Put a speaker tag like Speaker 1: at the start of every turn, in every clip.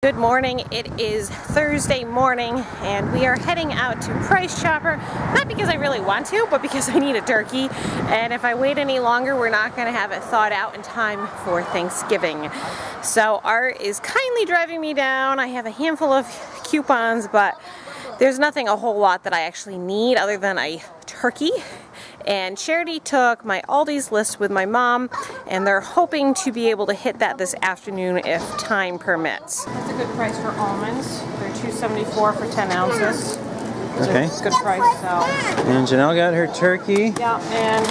Speaker 1: Good morning. It is Thursday morning and we are heading out to Price Chopper, not because I really want to, but because I need a turkey, and if I wait any longer we're not going to have it thawed out in time for Thanksgiving. So Art is kindly driving me down. I have a handful of coupons, but there's nothing a whole lot that I actually need other than a turkey. And Charity took my Aldi's list with my mom, and they're hoping to be able to hit that this afternoon if time permits. That's a good price for almonds. They're $2.74 for 10 ounces.
Speaker 2: Okay.
Speaker 1: It's a good price. So.
Speaker 2: And Janelle got her turkey.
Speaker 1: Yeah, and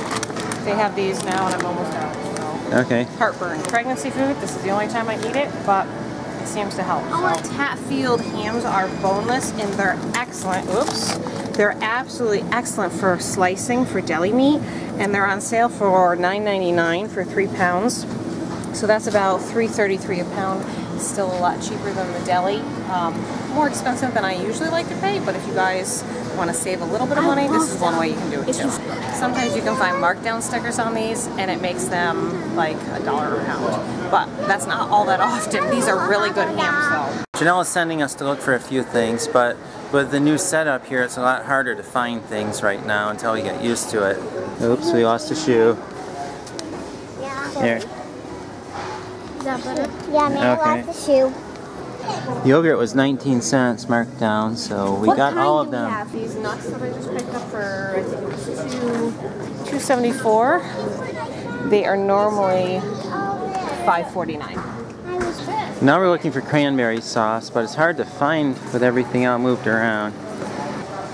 Speaker 1: they have these now, and I'm almost out. So.
Speaker 2: Okay.
Speaker 1: Heartburn. Pregnancy food. This is the only time I eat it, but it seems to help. So. Hatfield hams are boneless, and they're excellent. Oops. They're absolutely excellent for slicing for deli meat, and they're on sale for $9.99 for 3 pounds. So that's about $3.33 a pound. Still a lot cheaper than the deli. More expensive than I usually like to pay, but if you guys want to save a little bit of money, this is one way you can do it too. Sometimes you can find markdown stickers on these, and it makes them like $1 a pound. But that's not all that often. These are really good hams though.
Speaker 2: Janelle is sending us to look for a few things, but with the new setup here, it's a lot harder to find things right now until we get used to it. Oops, we lost a shoe. Here.
Speaker 3: Yeah, man, I lost the shoe.
Speaker 2: Yogurt was 19 cents marked down, so we got all of them.
Speaker 1: Have these nuts that I just picked up for, I think it was $2.74. They are normally $5.49.
Speaker 2: Now we're looking for cranberry sauce, but it's hard to find with everything all moved around.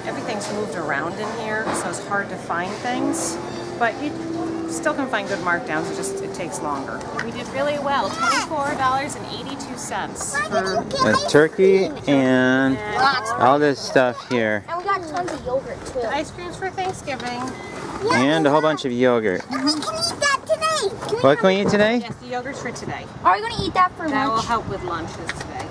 Speaker 1: Everything's moved around in here, so it's hard to find things, but you still can find good markdowns. It takes longer. We did really well. $24.82 for
Speaker 2: a turkey and all this stuff here.
Speaker 3: And we got tons of yogurt too.
Speaker 1: Ice creams for Thanksgiving.
Speaker 2: And a whole bunch of yogurt.
Speaker 3: And we can eat that today.
Speaker 2: What can we eat today?
Speaker 1: Yes, the yogurt's for today.
Speaker 3: Are we going to eat that for lunch?
Speaker 1: That will help with lunches today.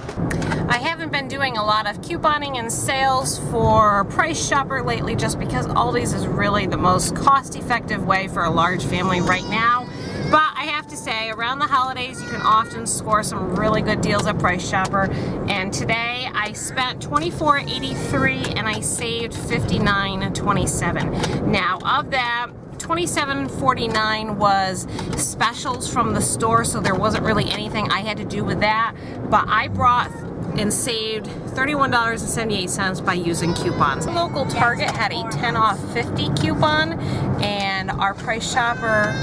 Speaker 1: I haven't been doing a lot of couponing and sales for Price Chopper lately just because Aldi's is really the most cost-effective way for a large family right now. But I have to say, around the holidays, you can often score some really good deals at Price Chopper. And today, I spent $24.83 and I saved $59.27. Now, of that, $27.49 was specials from the store, so there wasn't really anything I had to do with that. But I brought and saved $31.78 by using coupons. The local Target had a 10 off 50 coupon, and our Price Chopper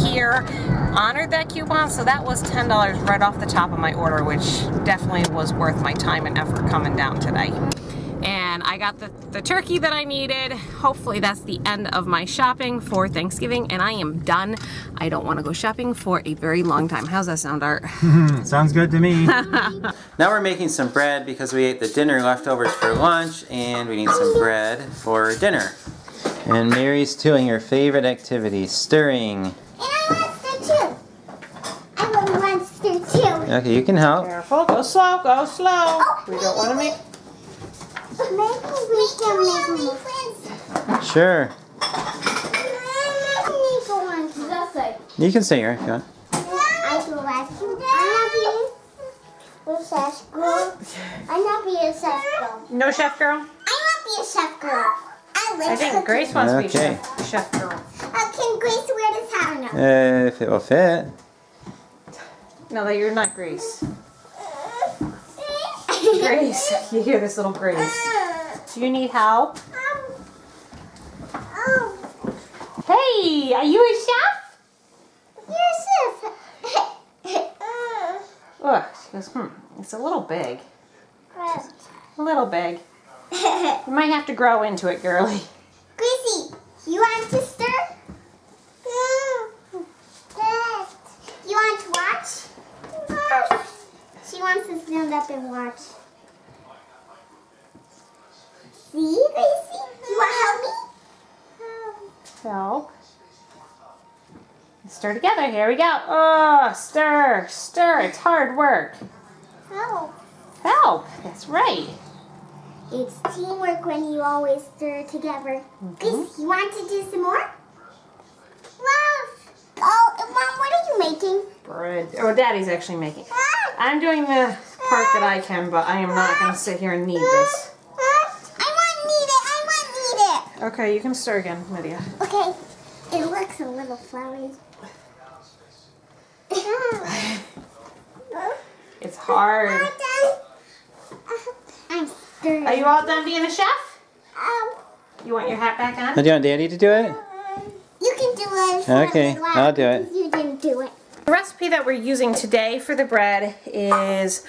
Speaker 1: here honored that coupon, so that was $10 right off the top of my order, which definitely was worth my time and effort coming down today. And I got the turkey that I needed. Hopefully that's the end of my shopping for Thanksgiving, and I am done. I don't want to go shopping for a very long time. How's that sound, Art?
Speaker 2: Sounds good to me. Now we're making some bread because we ate the dinner leftovers for lunch, and we need some bread for dinner. And Mary's doing her favorite activity, stirring.
Speaker 3: And I want to stir too. I really want to stir too.
Speaker 2: Okay, you can help.
Speaker 1: Careful, go slow, go slow.
Speaker 3: Oh.
Speaker 1: We don't want to make...
Speaker 3: Maybe we can make more.
Speaker 2: Sure. You can stay here if you want.
Speaker 3: I'm not be a chef girl.
Speaker 1: No chef girl?
Speaker 3: I want to be a chef girl.
Speaker 1: I think Grace wants to be chef girl.
Speaker 3: Can Grace wear this hat or no?
Speaker 2: If it will fit.
Speaker 1: No, that you're not Grace. Grace, you hear this little Grace. Do you need help? Hey, are you a chef?
Speaker 3: You're a chef.
Speaker 1: Ugh, she goes, it's a little big. A little big. You might have to grow into it, girlie.
Speaker 3: Gracie, you want to stir? You want to watch? She wants to stand up and watch. See, Gracie? You want to help me?
Speaker 1: Help. Stir together. Here we go. Oh, stir, stir. It's hard work.
Speaker 3: Help.
Speaker 1: Help. That's right.
Speaker 3: It's teamwork when you always stir together. Grace, you want to do some more? Love. Oh, Mom, what are you making?
Speaker 1: Bread. Oh, Daddy's actually making. I'm doing the part that I can, but I am not going to sit here and knead this.
Speaker 3: I want to knead it.
Speaker 1: Okay, you can stir again, Lydia.
Speaker 3: Okay. It looks a little floury.
Speaker 1: It's hard.
Speaker 3: I'm stirring.
Speaker 1: Are you all done being a chef? You want your hat back on?
Speaker 2: Do you want Daddy to do it?
Speaker 3: You can do it.
Speaker 2: Okay, I'll do it.
Speaker 3: You didn't do it.
Speaker 1: The recipe that we're using today for the bread is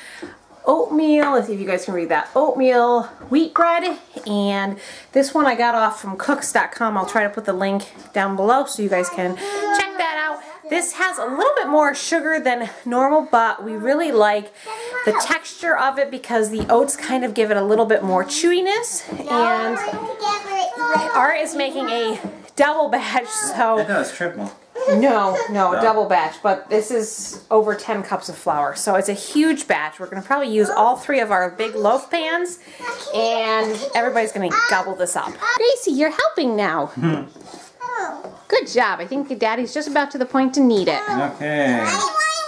Speaker 1: oatmeal. Let's see if you guys can read that. Oatmeal wheat bread. And this one I got off from cooks.com. I'll try to put the link down below so you guys can check that out. This has a little bit more sugar than normal, but we really like the texture of it because the oats kind of give it a little bit more chewiness. And Art is making a double batch, so...
Speaker 2: I thought it was triple.
Speaker 1: No, double batch, but this is over 10 cups of flour, so it's a huge batch. We're going to probably use all 3 of our big loaf pans, and everybody's going to gobble this up. Gracie, you're helping now. Good job. I think your Daddy's just about to the point to knead it.
Speaker 2: Okay.
Speaker 3: I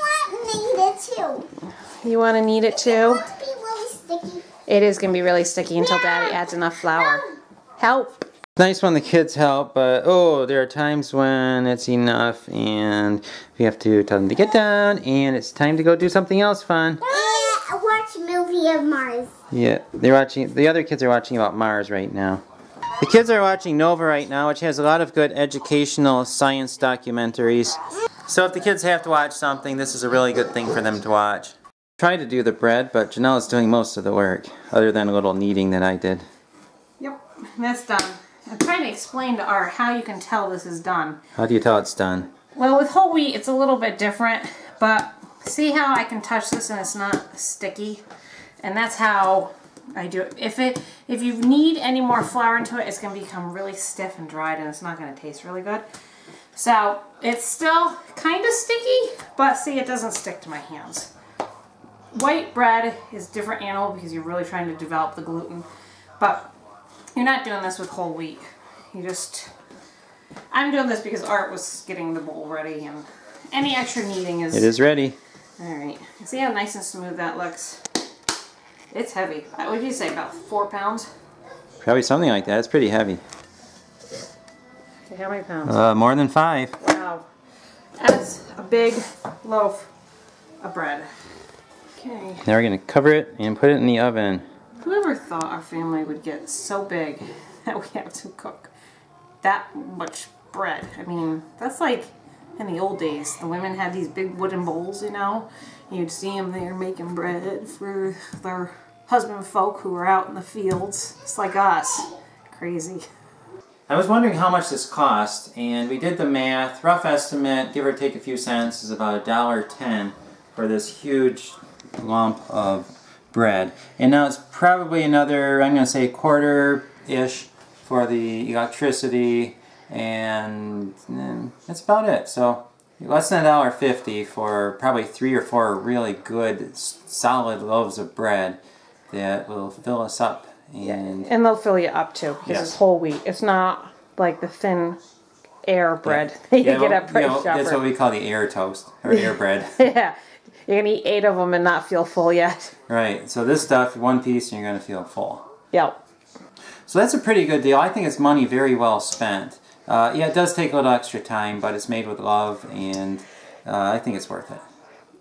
Speaker 3: want to knead it too.
Speaker 1: You want to knead it too?
Speaker 3: I want it to be really sticky.
Speaker 1: It is going to be really sticky until Daddy adds enough flour. Help.
Speaker 2: It's nice when the kids help, but oh, there are times when it's enough and we have to tell them to get down and it's time to go do something else fun.
Speaker 3: Watch a movie of Mars.
Speaker 2: Yeah, the other kids are watching about Mars right now. The kids are watching Nova right now, which has a lot of good educational science documentaries. So if the kids have to watch something, this is a really good thing for them to watch. I tried to do the bread, but Janelle is doing most of the work, other than a little kneading that I did.
Speaker 1: Yep, that's done. I'm trying to explain to Art how you can tell this is done.
Speaker 2: How do you tell it's done?
Speaker 1: Well, with whole wheat, it's a little bit different, but see how I can touch this and it's not sticky? And that's how I do it. If you need any more flour into it, it's going to become really stiff and dried and it's not going to taste really good. So it's still kind of sticky, but see, it doesn't stick to my hands. White bread is different animal because you're really trying to develop the gluten, but you're not doing this with whole wheat. I'm doing this because Art was getting the bowl ready, and any extra kneading is...
Speaker 2: It is ready.
Speaker 1: Alright. See how nice and smooth that looks? It's heavy. What would you say, about 4 pounds?
Speaker 2: Probably something like that. It's pretty heavy.
Speaker 1: Okay, how many pounds?
Speaker 2: More than 5.
Speaker 1: Wow. That's a big loaf of bread. Okay.
Speaker 2: Now we're going to cover it and put it in the oven.
Speaker 1: Whoever thought our family would get so big that we have to cook that much bread? I mean, that's like in the old days. The women had these big wooden bowls, you know. You'd see them there making bread for their husband folk who were out in the fields. It's like us. Crazy.
Speaker 2: I was wondering how much this cost, and we did the math. Rough estimate, give or take a few cents, is about $1.10 for this huge lump of bread. And now it's probably another, I'm going to say quarter-ish for the electricity, and that's about it. So less than $1.50 for probably 3 or 4 really good solid loaves of bread that will fill us up. And
Speaker 1: they'll fill you up too because it's whole wheat. It's not like the thin air bread that you get at Price Chopper.
Speaker 2: That's what we call the air toast or air bread.
Speaker 1: Yeah. You're going to eat 8 of them and not feel full yet.
Speaker 2: Right. So this stuff, one piece, and you're going to feel full.
Speaker 1: Yep.
Speaker 2: So that's a pretty good deal. I think it's money very well spent. Yeah, it does take a little extra time, but it's made with love, and I think it's worth it.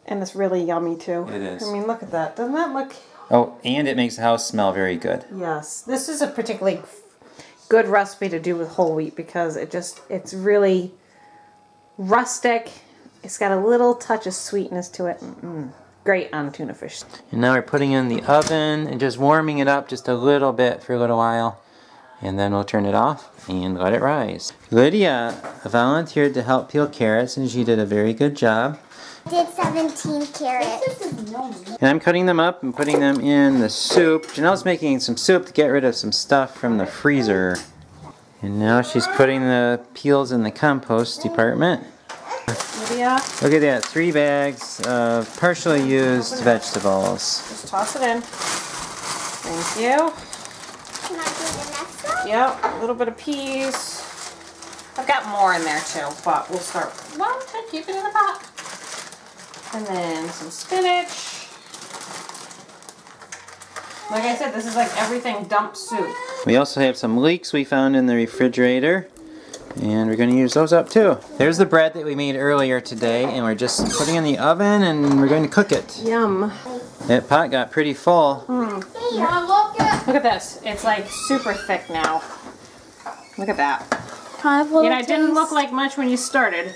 Speaker 1: And it's really yummy, too.
Speaker 2: It is.
Speaker 1: I mean, look at that. Doesn't that look...
Speaker 2: Oh, and it makes the house smell very good.
Speaker 1: Yes. This is a particularly good recipe to do with whole wheat because it's really rustic. It's got a little touch of sweetness to it. Great on tuna fish.
Speaker 2: And now we're putting it in the oven and just warming it up just a little bit for a little while. And then we'll turn it off and let it rise. Lydia volunteered to help peel carrots, and she did a very good job.
Speaker 3: I did 17 carrots.
Speaker 2: And I'm cutting them up and putting them in the soup. Janelle's making some soup to get rid of some stuff from the freezer. And now she's putting the peels in the compost department.
Speaker 1: Lydia.
Speaker 2: Look at that, 3 bags of partially used vegetables.
Speaker 1: Just toss it in. Thank you.
Speaker 3: Can I do the next one?
Speaker 1: Yep, a little bit of peas. I've got more in there too, but we'll start. Well, keep it in the pot. And then some spinach. Like I said, this is like everything dump soup.
Speaker 2: We also have some leeks we found in the refrigerator. And we're going to use those up too. There's the bread that we made earlier today, and we're just putting it in the oven and we're going to cook it.
Speaker 1: Yum.
Speaker 2: That pot got pretty full.
Speaker 1: Look at this. It's like super thick now. Look at that. You know, it didn't look like much when you started,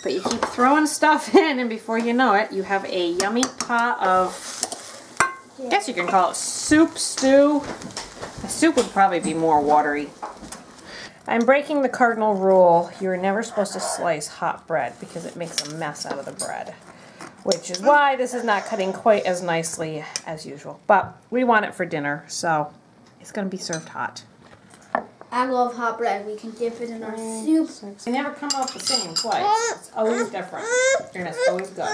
Speaker 1: but you keep throwing stuff in and before you know it, you have a yummy pot of, I guess you can call it soup, stew. The soup would probably be more watery. I'm breaking the cardinal rule. You're never supposed to slice hot bread because it makes a mess out of the bread. Which is why this is not cutting quite as nicely as usual. But we want it for dinner, so it's going to be served hot.
Speaker 3: I love hot bread. We can dip it in our soup.
Speaker 1: They never come out the same twice. It's always different. And it's always good.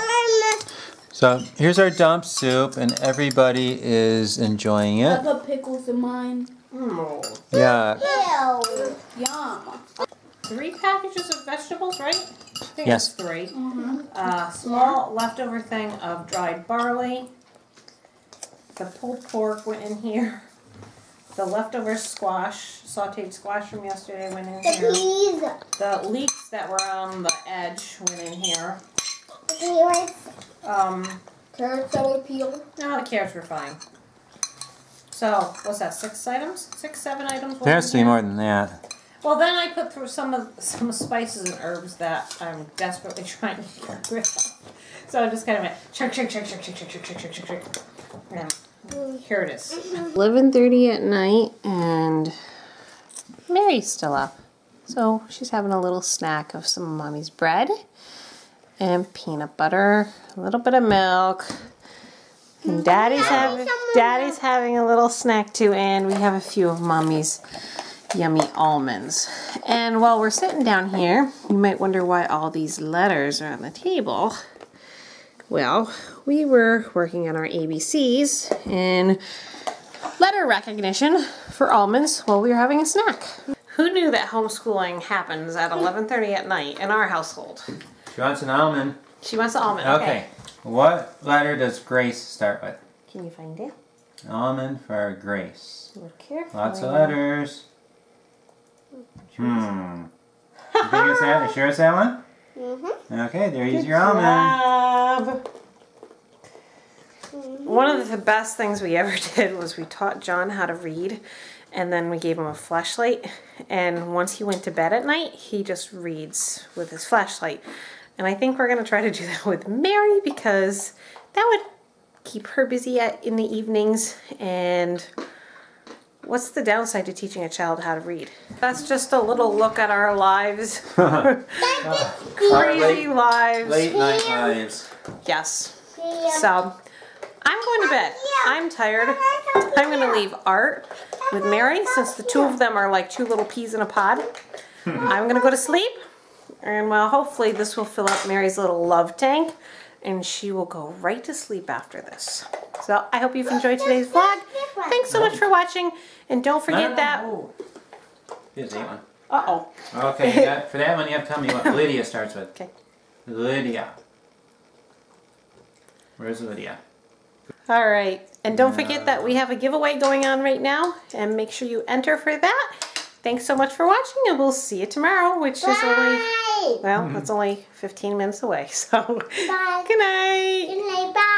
Speaker 2: So here's our dump soup, and everybody is enjoying it.
Speaker 3: I got pickles in mine.
Speaker 2: Yeah.
Speaker 3: Ew. Yum.
Speaker 1: 3 packages of vegetables, right? I think
Speaker 2: Yes.
Speaker 1: it's 3. Small leftover thing of dried barley. The pulled pork went in here. The leftover squash, sauteed squash from yesterday went in here.
Speaker 3: Peas.
Speaker 1: The leeks that were on the edge went in here.
Speaker 3: Carrots that were peeled.
Speaker 1: No, the carrots were fine. So, what's that, 6 items? 6, 7 items?
Speaker 2: There has to be more than that.
Speaker 1: Well, then I put through some spices and herbs that I'm desperately trying to get rid of. So I just kind of went chunk. And here it is. 11:30 at night, and Mary's still up. So she's having a little snack of some of Mommy's bread and peanut butter, a little bit of milk. And Daddy's having a little snack too, and we have a few of Mommy's yummy almonds. And while we're sitting down here, you might wonder why all these letters are on the table. Well, we were working on our ABCs and letter recognition for almonds while we were having a snack. Who knew that homeschooling happens at 11:30 at night in our household?
Speaker 2: She wants an almond.
Speaker 1: She wants an almond.
Speaker 2: Okay. What letter does Grace start with?
Speaker 1: Can you find it?
Speaker 2: Almond for Grace.
Speaker 1: Look carefully.
Speaker 2: Lots of letters. You think it's that? You sure it's that one? Okay, there's your almond.
Speaker 1: One of the best things we ever did was we taught John how to read, and then we gave him a flashlight, and once he went to bed at night, he just reads with his flashlight. And I think we're going to try to do that with Mary, because that would keep her busy in the evenings. And what's the downside to teaching a child how to read? That's just a little look at our lives. Crazy lives.
Speaker 2: Late night lives.
Speaker 1: Yes. So, I'm going to bed. I'm tired. I'm going to leave Art with Mary, since the 2 of them are like 2 little peas in a pod. I'm going to go to sleep. And well, hopefully this will fill up Mary's little love tank, and she will go right to sleep after this. So I hope you've enjoyed today's vlog. Thanks so much for watching, and don't forget that...
Speaker 2: Here's that one.
Speaker 1: Uh-oh.
Speaker 2: Okay, for that one you have to tell me what Lydia starts with.
Speaker 1: Okay.
Speaker 2: Lydia. Where's Lydia?
Speaker 1: All right, and don't forget that we have a giveaway going on right now, and make sure you enter for that. Thanks so much for watching, and we'll see you tomorrow, which is only, well, that's only 15 minutes away, so.
Speaker 3: Bye.
Speaker 1: Good night.
Speaker 3: Good night. Bye.